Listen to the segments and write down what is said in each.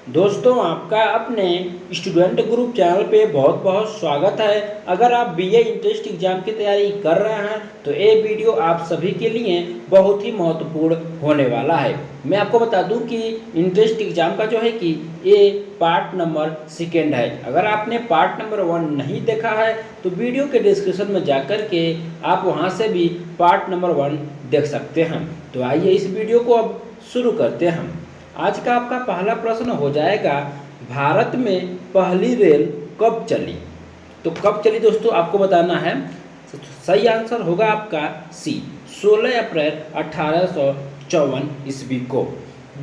दोस्तों आपका अपने स्टूडेंट ग्रुप चैनल पे बहुत बहुत स्वागत है। अगर आप बीए इंट्रेंस एग्जाम की तैयारी कर रहे हैं तो ये वीडियो आप सभी के लिए बहुत ही महत्वपूर्ण होने वाला है। मैं आपको बता दूं कि इंट्रेंस एग्जाम का जो है कि ये पार्ट नंबर 2 है। अगर आपने पार्ट नंबर 1 नहीं देखा है तो वीडियो के डिस्क्रिप्शन में जाकर के आप वहाँ से भी पार्ट नंबर 1 देख सकते हैं। तो आइए इस वीडियो को अब शुरू करते हैं। आज का आपका पहला प्रश्न हो जाएगा, भारत में पहली रेल कब चली? तो कब चली दोस्तों आपको बताना है। सही आंसर होगा आपका सी, 16 अप्रैल 1854 ईस्वी को।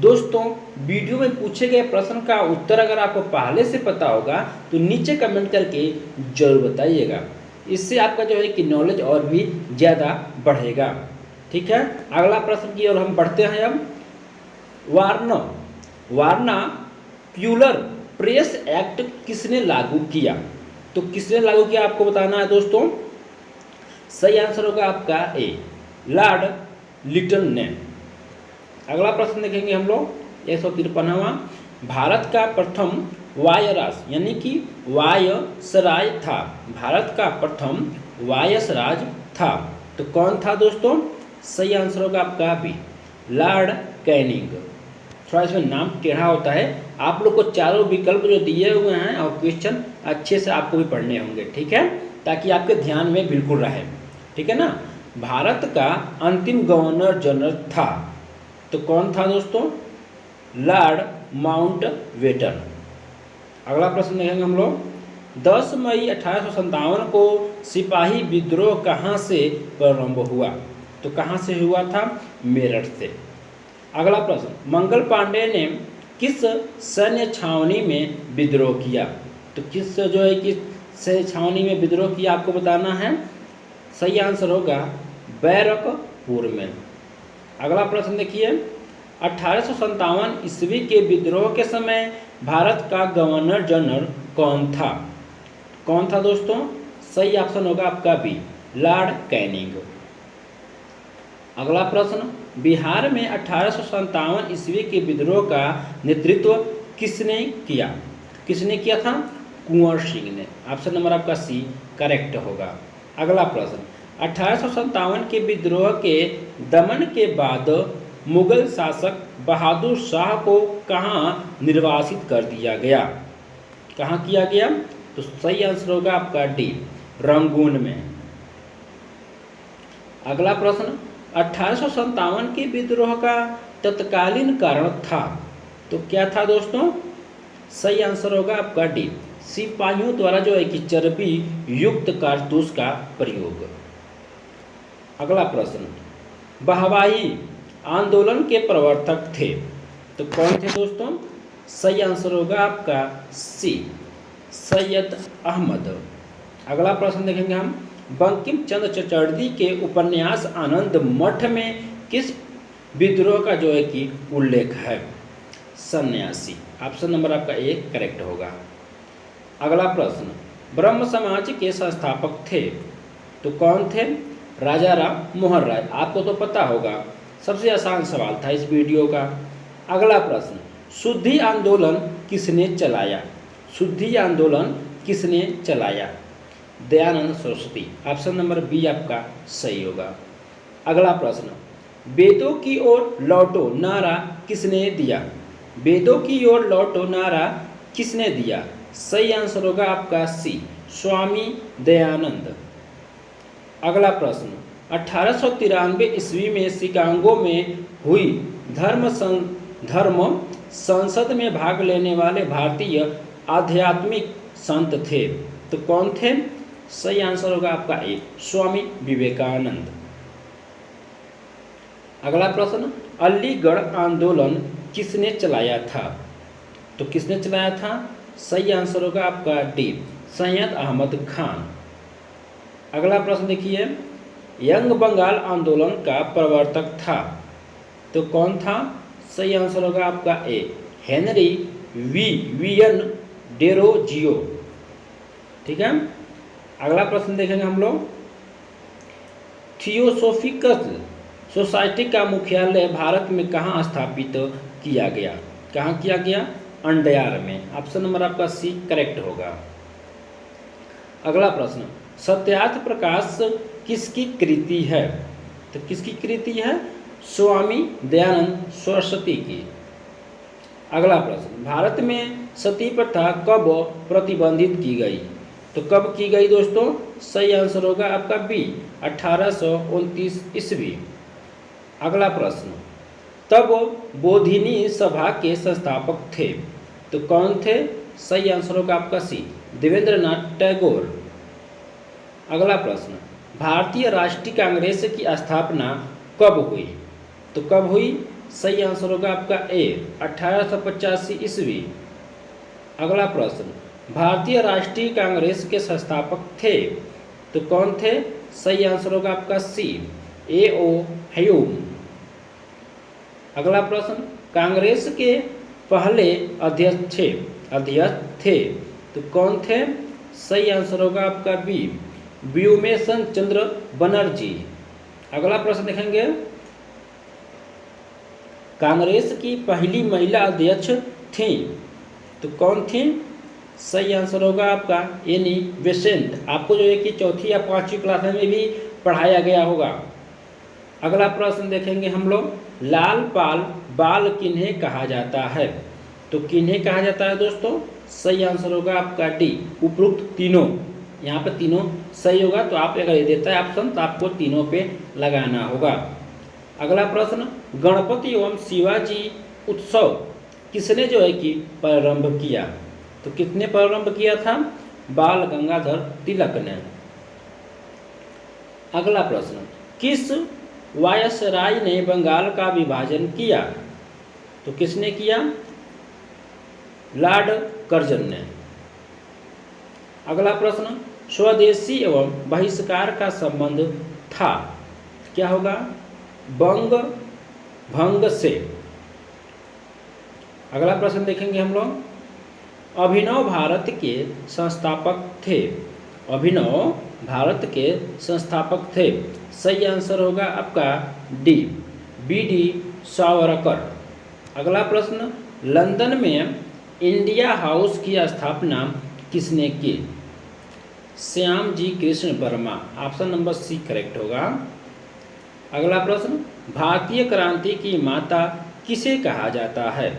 दोस्तों वीडियो में पूछे गए प्रश्न का उत्तर अगर आपको पहले से पता होगा तो नीचे कमेंट करके जरूर बताइएगा। इससे आपका जो है कि नॉलेज और भी ज़्यादा बढ़ेगा। ठीक है, अगला प्रश्न की ओर हम बढ़ते हैं। अब वार्ना प्यूलर प्रेस एक्ट किसने लागू किया? तो किसने लागू किया आपको बताना है दोस्तों। सही आंसर होगा आपका ए, लॉर्ड लिटन ने। अगला प्रश्न देखेंगे हम लोग 153वां, भारत का प्रथम वायसराय यानी कि वायसराय था। भारत का प्रथम वायसराय था तो कौन था दोस्तों? सही आंसर होगा आपका बी, लॉर्ड कैनिंग। थोड़ा इसमें नाम टेढ़ा होता है। आप लोग को चारों विकल्प जो दिए हुए हैं और क्वेश्चन अच्छे से आपको भी पढ़ने होंगे, ठीक है, ताकि आपके ध्यान में बिल्कुल रहे। ठीक है ना। भारत का अंतिम गवर्नर जनरल था तो कौन था दोस्तों? Lord Mountbatten. अगला प्रश्न देखेंगे हम लोग, 10 मई 1857 को सिपाही विद्रोह कहाँ से प्रारंभ हुआ? तो कहाँ से हुआ था? मेरठ से। अगला प्रश्न, मंगल पांडे ने किस सैन्य छावनी में विद्रोह किया? तो किस जो है कि सैन्य छावनी में विद्रोह किया आपको बताना है। सही आंसर होगा बैरकपुर में। अगला प्रश्न देखिए, 1857 ईस्वी के विद्रोह के समय भारत का गवर्नर जनरल कौन था? कौन था दोस्तों? सही ऑप्शन होगा आपका बी, लॉर्ड कैनिंग। अगला प्रश्न, बिहार में 1857 ईस्वी के विद्रोह का नेतृत्व किसने किया? किसने किया था? कुंवर सिंह ने। ऑप्शन नंबर आपका सी करेक्ट होगा। अगला प्रश्न, 1857 के विद्रोह के दमन के बाद मुगल शासक बहादुर शाह को कहाँ निर्वासित कर दिया गया? कहाँ किया गया? तो सही आंसर होगा आपका डी, रंगून में। अगला प्रश्न, 1857 के विद्रोह का तत्कालीन कारण था तो क्या था दोस्तों? सही आंसर होगा आपका डी, सिपाहियों द्वारा जो है कि चर्बी युक्त कारतूस का प्रयोग। अगला प्रश्न, बहवाही आंदोलन के प्रवर्तक थे तो कौन थे दोस्तों? सही आंसर होगा आपका सी, सैयद अहमद। अगला प्रश्न देखेंगे हम, बंकिम चंद्र चटर्जी के उपन्यास आनंद मठ में किस विद्रोह का जो है कि उल्लेख है? सन्यासी। ऑप्शन नंबर आपका ए करेक्ट होगा। अगला प्रश्न, ब्रह्म समाज के संस्थापक थे तो कौन थे? राजा राम मोहन राय। आपको तो पता होगा, सबसे आसान सवाल था इस वीडियो का। अगला प्रश्न, शुद्धि आंदोलन किसने चलाया? शुद्धि आंदोलन किसने चलाया? Dayanand Saraswati. Option number B आपका सही होगा। अगला प्रश्न, वेदों की ओर लौटो नारा किसने दिया? वेदों की ओर लौटो नारा किसने दिया? सही आंसर होगा आपका सी, स्वामी दयानंद। अगला प्रश्न, 1893 ईस्वी में शिकागो में हुई धर्म संसद में भाग लेने वाले भारतीय आध्यात्मिक संत थे तो कौन थे? सही आंसर होगा आपका ए, स्वामी विवेकानंद। अगला प्रश्न, अलीगढ़ आंदोलन किसने चलाया था? तो किसने चलाया था? सही आंसर होगा आपका डी, सैयद अहमद खान। अगला प्रश्न देखिए, यंग बंगाल आंदोलन का प्रवर्तक था तो कौन था? सही आंसर होगा आपका ए, हेनरी वियन डेरोजियो। ठीक है। अगला प्रश्न देखेंगे हम लोग, थियोसोफिकल सोसाइटी का मुख्यालय भारत में कहाँ स्थापित किया गया? कहाँ किया गया? अंडयार में। ऑप्शन नंबर आपका सी करेक्ट होगा। अगला प्रश्न, सत्यार्थ प्रकाश किसकी कृति है? तो किसकी कृति है? स्वामी दयानंद सरस्वती की। अगला प्रश्न, भारत में सती प्रथा कब प्रतिबंधित की गई? तो कब की गई दोस्तों? सही आंसर होगा आपका बी, 1829 ईस्वी। अगला प्रश्न, तब बोधिनी सभा के संस्थापक थे, तो कौन थे? सही आंसर होगा आपका सी, देवेंद्रनाथ टैगोर। अगला प्रश्न, भारतीय राष्ट्रीय कांग्रेस की स्थापना कब हुई? तो कब हुई? सही आंसर होगा आपका ए, 1885 ईस्वी। अगला प्रश्न, भारतीय राष्ट्रीय कांग्रेस के संस्थापक थे, तो कौन थे? सही आंसर होगा आपका सी, ए.ओ. ह्यूम। अगला प्रश्न, कांग्रेस के पहले अध्यक्ष थे, तो कौन थे? सही आंसर होगा आपका बी, व्योमेशन चंद्र बनर्जी। अगला प्रश्न देखेंगे, कांग्रेस की पहली महिला अध्यक्ष थी, तो कौन थी? सही आंसर होगा आपका एनी बेसेंट। आपको जो है कि चौथी या पांचवी क्लास में भी पढ़ाया गया होगा। अगला प्रश्न देखेंगे हम लोग, लाल पाल बाल किन्हें कहा जाता है? तो किन्हें कहा जाता है दोस्तों? सही आंसर होगा आपका डी, उपरोक्त तीनों। यहाँ पे तीनों सही होगा, तो आप अगर ये देता है ऑप्शन तो आपको तीनों पे लगाना होगा। अगला प्रश्न, गणपति एवं शिवाजी उत्सव किसने जो है कि प्रारंभ किया? तो किसने प्रारंभ किया था? बाल गंगाधर तिलक ने। अगला प्रश्न, किस वायसराय ने बंगाल का विभाजन किया? तो किसने किया? लॉर्ड कर्जन ने। अगला प्रश्न, स्वदेशी एवं बहिष्कार का संबंध था, क्या होगा? बंग भंग से। अगला प्रश्न देखेंगे हम लोग, अभिनव भारत के संस्थापक थे, अभिनव भारत के संस्थापक थे। सही आंसर होगा आपका डी, बी.डी. सावरकर। अगला प्रश्न, लंदन में इंडिया हाउस की स्थापना किसने की? Shyam ji Krishna Varma. Option number C correct होगा। अगला प्रश्न, भारतीय क्रांति की माता किसे कहा जाता है?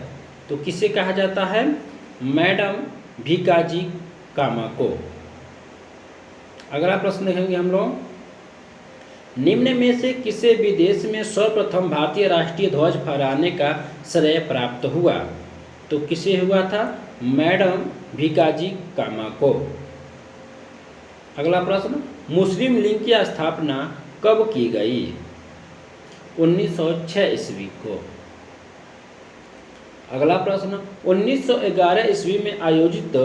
तो किसे कहा जाता है? मैडम भीकाजी कामा को। अगला प्रश्न देखेंगे हम लोग, निम्न में से किसे विदेश में सर्वप्रथम भारतीय राष्ट्रीय ध्वज फहराने का श्रेय प्राप्त हुआ? तो किसे हुआ था? मैडम भीकाजी कामा को। अगला प्रश्न, मुस्लिम लीग की स्थापना कब की गई? 1906 ईस्वी को। अगला प्रश्न, 1911 ईस्वी में आयोजित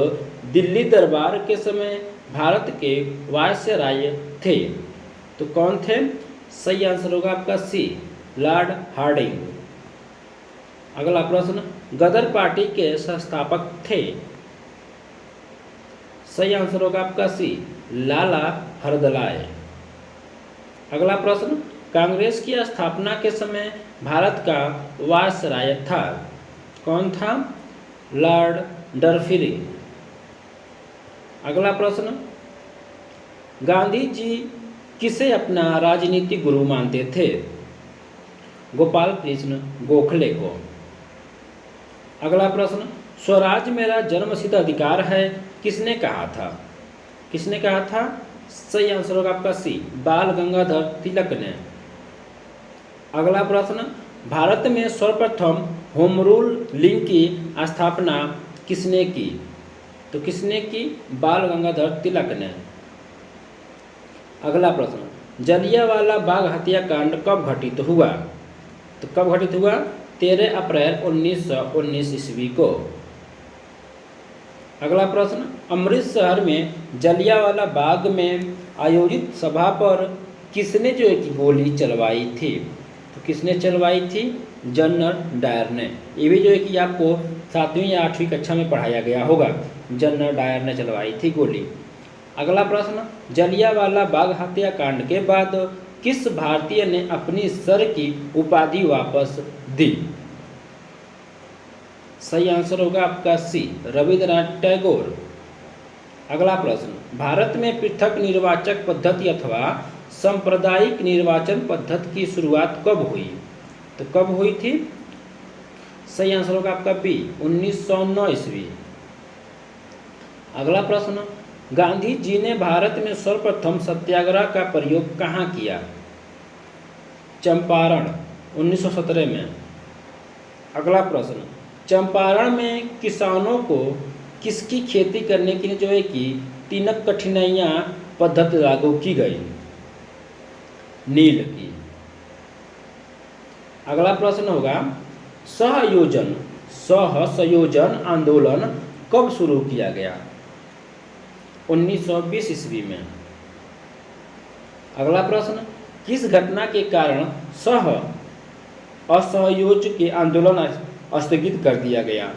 दिल्ली दरबार के समय भारत के वायसराय थे, तो कौन थे? सही आंसर होगा आपका सी, लॉर्ड हार्डिंग। अगला प्रश्न, गदर पार्टी के संस्थापक थे, सही आंसर होगा आपका सी, लाला हरदलाई। अगला प्रश्न, कांग्रेस की स्थापना के समय भारत का वायसराय था, कौन था? लॉर्ड डर्फरी। अगला प्रश्न, गांधी जी किसे अपना राजनीतिक गुरु मानते थे? गोपाल कृष्ण गोखले को। अगला प्रश्न, स्वराज मेरा जन्मसिद्ध अधिकार है किसने कहा था? किसने कहा था? सही आंसर होगा आपका सी, बाल गंगाधर तिलक ने। अगला प्रश्न, भारत में सर्वप्रथम होम रूल लीग की स्थापना किसने की? तो किसने की? बाल गंगाधर तिलक ने। अगला प्रश्न, जलियांवाला बाग हत्याकांड कब घटित हुआ? तो कब घटित हुआ? 13 अप्रैल 1919 ईस्वी को। अगला प्रश्न, अमृतसर में जलियांवाला बाग में आयोजित सभा पर किसने जो है कि गोली चलवाई थी? तो किसने चलवाई थी? जनरल डायर ने। ये भी जो है कि आपको 7वीं या 8वीं कक्षा में पढ़ाया गया होगा। जनरल डायर ने चलवाई थी गोली। अगला प्रश्न, जलियांवाला बाग हत्याकांड के बाद किस भारतीय ने अपनी सर की उपाधि वापस दी? सही आंसर होगा आपका सी, रविंद्रनाथ टैगोर। अगला प्रश्न, भारत में पृथक निर्वाचक पद्धति अथवा सांप्रदायिक निर्वाचन पद्धति की शुरुआत कब हुई? तो कब हुई थी? सही आंसर होगा आपका बी, 1909 ईस्वी। अगला प्रश्न, गांधी जी ने भारत में सर्वप्रथम सत्याग्रह का प्रयोग कहाँ किया? चंपारण, 1917 में। अगला प्रश्न, चंपारण में किसानों को किसकी खेती करने के लिए जो है कि 3 कठिनाइयाँ पद्धति लागू की गई? नील की। अगला प्रश्न होगा, सहसंयोजन आंदोलन कब शुरू किया गया? 1920 ईस्वी में। अगला प्रश्न, किस घटना के कारण असहयोग के आंदोलन स्थगित कर दिया गया?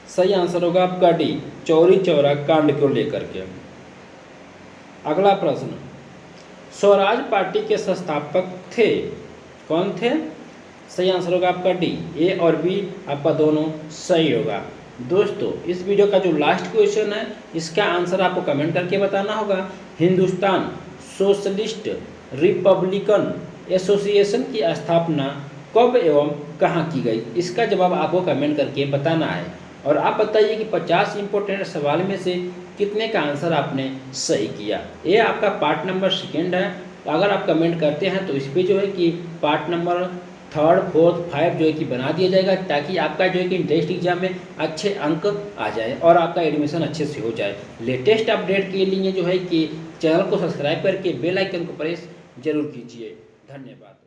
सही आंसर होगा आपका डी, चौरी चौरा कांड को लेकर के। अगला प्रश्न, स्वराज पार्टी के संस्थापक थे, कौन थे? सही आंसर होगा आपका डी, ए और बी आपका दोनों सही होगा। दोस्तों, इस वीडियो का जो लास्ट क्वेश्चन है इसका आंसर आपको कमेंट करके बताना होगा। हिंदुस्तान सोशलिस्ट रिपब्लिकन एसोसिएशन की स्थापना कब एवं कहाँ की गई? इसका जवाब आपको कमेंट करके बताना है। और आप बताइए कि 50 इंपॉर्टेंट सवाल में से कितने का आंसर आपने सही किया। ये आपका पार्ट नंबर 2 है। अगर आप कमेंट करते हैं तो इस पर जो है कि पार्ट नंबर 3, 4, 5 जो है कि बना दिया जाएगा, ताकि आपका जो है कि टेस्ट एग्जाम में अच्छे अंक आ जाए और आपका एडमिशन अच्छे से हो जाए। लेटेस्ट अपडेट के लिए जो है कि चैनल को सब्सक्राइब करके बेल आइकन को प्रेस जरूर कीजिए। धन्यवाद।